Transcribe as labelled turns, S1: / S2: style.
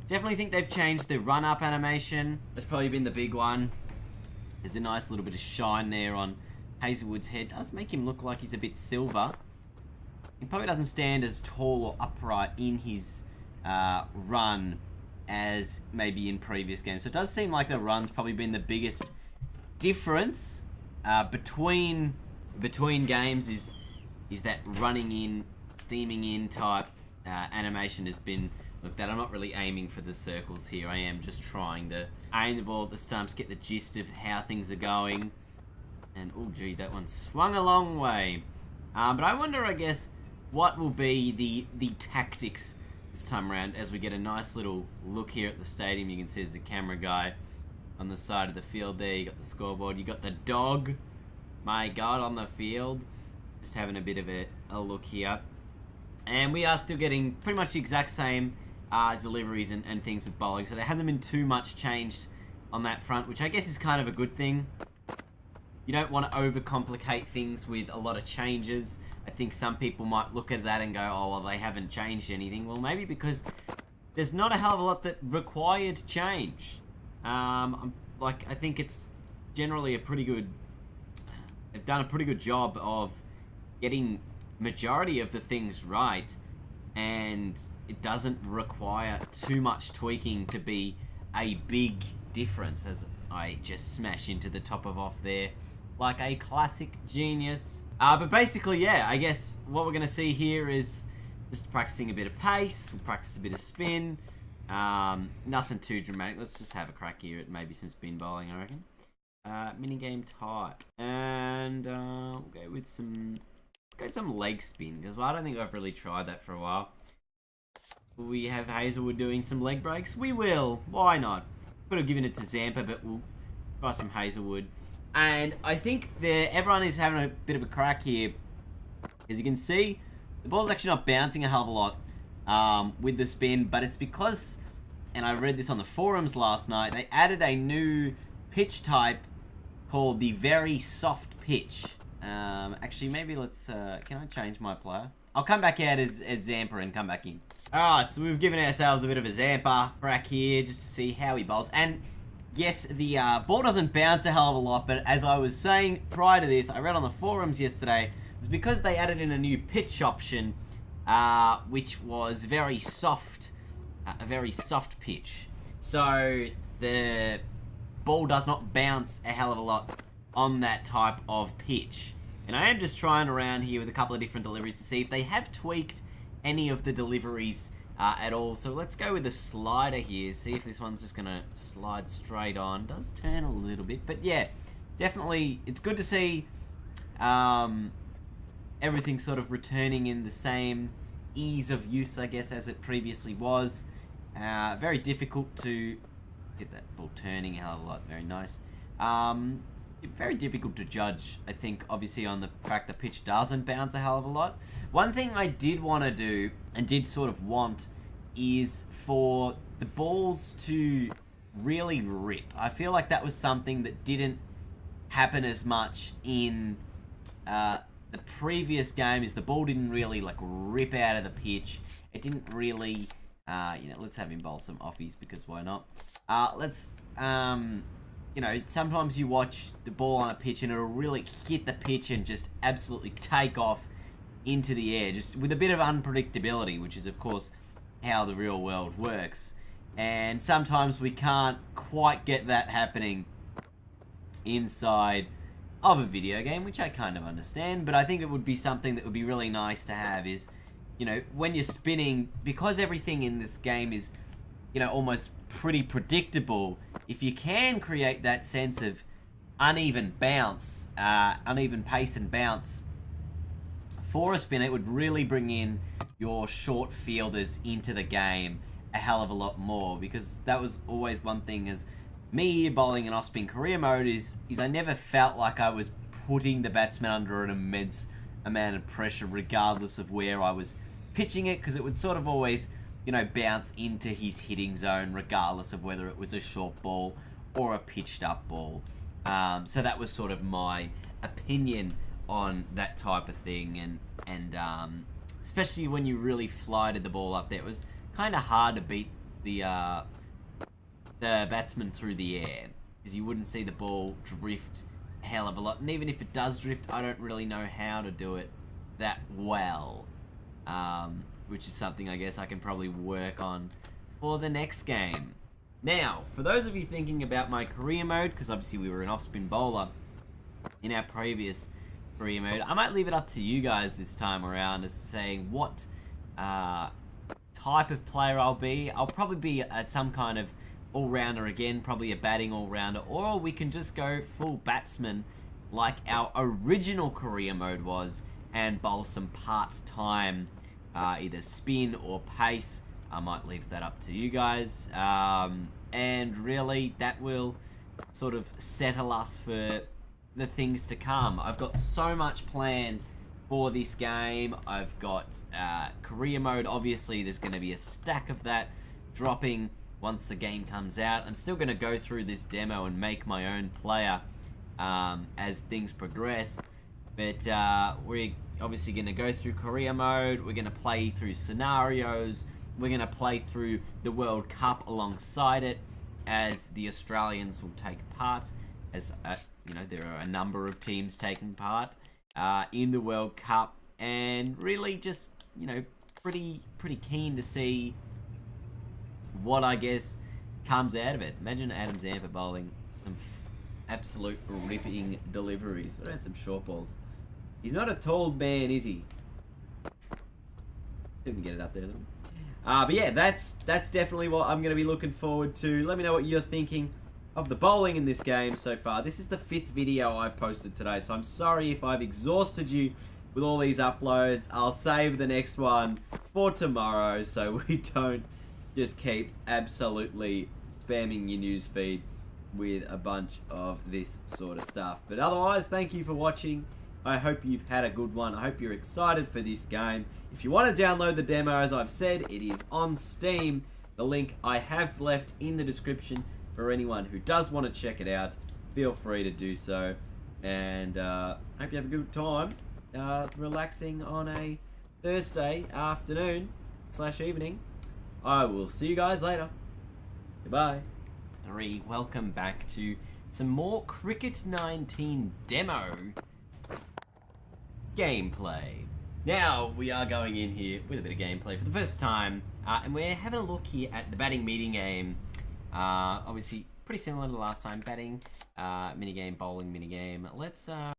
S1: Definitely think they've changed the run-up animation. That's probably been the big one. There's a nice little bit of shine there on Hazelwood's head. Does make him look like he's a bit silver. He probably doesn't stand as tall or upright in his run as maybe in previous games. So it does seem like the run's probably been the biggest difference between games is that running in, steaming in type animation has been looked at. I'm not really aiming for the circles here. I am just trying to aim the ball at the stumps, get the gist of how things are going. And oh gee, that one swung a long way. But I wonder, I guess, what will be the tactics this time around as we get a nice little look here at the stadium. You can see there's a camera guy on the side of the field there. You got the scoreboard. You got the dog, my God, on the field. Just having a bit of a look here. And we are still getting pretty much the exact same deliveries and things with bowling. So there hasn't been too much changed on that front, which I guess is kind of a good thing. You don't want to overcomplicate things with a lot of changes. I think some people might look at that and go, oh, well, they haven't changed anything. Well, maybe because there's not a hell of a lot that required change. I think it's generally a pretty good... They've done a pretty good job of getting majority of the things right, and it doesn't require too much tweaking to be a big difference, as I just smash into the top of off there like a classic genius. But basically, yeah, I guess what we're going to see here is just practicing a bit of pace. We'll practice a bit of spin. Nothing too dramatic. Let's just have a crack here at maybe some spin bowling, I reckon. Minigame type. And we'll go with some... Let's go some leg spin, because I don't think I've really tried that for a while. Will we have Hazelwood doing some leg breaks? We will. Why not? Could have given it to Zampa, but we'll try some Hazelwood. And I think everyone is having a bit of a crack here. As you can see, the ball's actually not bouncing a hell of a lot with the spin, but it's because, and I read this on the forums last night, they added a new pitch type called the very soft pitch. Actually, maybe let's, can I change my player? I'll come back out as Zampa and come back in. Alright, so we've given ourselves a bit of a Zampa crack here just to see how he bowls. And yes, the ball doesn't bounce a hell of a lot, but as I was saying prior to this, I read on the forums yesterday, it's because they added in a new pitch option, which was very soft, a very soft pitch. So the ball does not bounce a hell of a lot on that type of pitch. And I am just trying around here with a couple of different deliveries to see if they have tweaked any of the deliveries at all. So let's go with the slider here, see if this one's just gonna slide straight on. Does turn a little bit, but yeah, definitely it's good to see everything sort of returning in the same ease of use, I guess, as it previously was. Very difficult to get that ball turning a hell of a lot. Very nice. Very difficult to judge, I think, obviously, on the fact the pitch doesn't bounce a hell of a lot. One thing I did want to do, and did sort of want, is for the balls to really rip. I feel like that was something that didn't happen as much in the previous game, is the ball didn't really, like, rip out of the pitch. It didn't really, let's have him bowl some offies, because why not? You know, sometimes you watch the ball on a pitch and it'll really hit the pitch and just absolutely take off into the air, just with a bit of unpredictability, which is, of course, how the real world works. And sometimes we can't quite get that happening inside of a video game, which I kind of understand, but I think it would be something that would be really nice to have is, you know, when you're spinning, because everything in this game is, you know, almost pretty predictable, if you can create that sense of uneven bounce, uneven pace and bounce for a spin, it would really bring in your short fielders into the game a hell of a lot more, because that was always one thing as me bowling in off-spin career mode is I never felt like I was putting the batsman under an immense amount of pressure regardless of where I was pitching it, because it would sort of always, you know, bounce into his hitting zone regardless of whether it was a short ball or a pitched up ball. So that was sort of my opinion on that type of thing, and especially when you really flighted the ball up there, it was kind of hard to beat batsman through the air, because you wouldn't see the ball drift a hell of a lot. And even if it does drift, I don't really know how to do it that well, which is something I guess I can probably work on for the next game. Now, for those of you thinking about my career mode, because obviously we were an off-spin bowler in our previous career mode, I might leave it up to you guys this time around as to saying what type of player I'll be. I'll probably be some kind of all-rounder again, probably a batting all-rounder, or we can just go full batsman like our original career mode was and bowl some part-time either spin or pace. I might leave that up to you guys, and really that will sort of settle us for the things to come. I've got so much planned for this game. I've got career mode, obviously there's going to be a stack of that dropping once the game comes out. I'm still going to go through this demo and make my own player as things progress, but we're obviously going to go through career mode. We're going to play through scenarios. We're going to play through the World Cup alongside it, as the Australians will take part, as you know, there are a number of teams taking part in the World Cup, and really just, you know, pretty keen to see what I guess comes out of it. Imagine Adam Zampa bowling some absolute ripping deliveries. What about some short balls? He's not a tall man, is he? Didn't get it up there though. But yeah, that's definitely what I'm going to be looking forward to. Let me know what you're thinking of the bowling in this game so far. This is the 5th video I've posted today, so I'm sorry if I've exhausted you with all these uploads. I'll save the next one for tomorrow so we don't just keep absolutely spamming your newsfeed with a bunch of this sort of stuff. But otherwise, thank you for watching. I hope you've had a good one. I hope you're excited for this game. If you want to download the demo, as I've said, it is on Steam. The link I have left in the description for anyone who does want to check it out. Feel free to do so. And hope you have a good time relaxing on a Thursday afternoon / evening. I will see you guys later. Goodbye. Welcome back to some more Cricket 19 demo gameplay. Now we are going in here with a bit of gameplay for the first time, and we're having a look here at the batting meeting game. Obviously pretty similar to the last time. Batting minigame, bowling minigame. Let's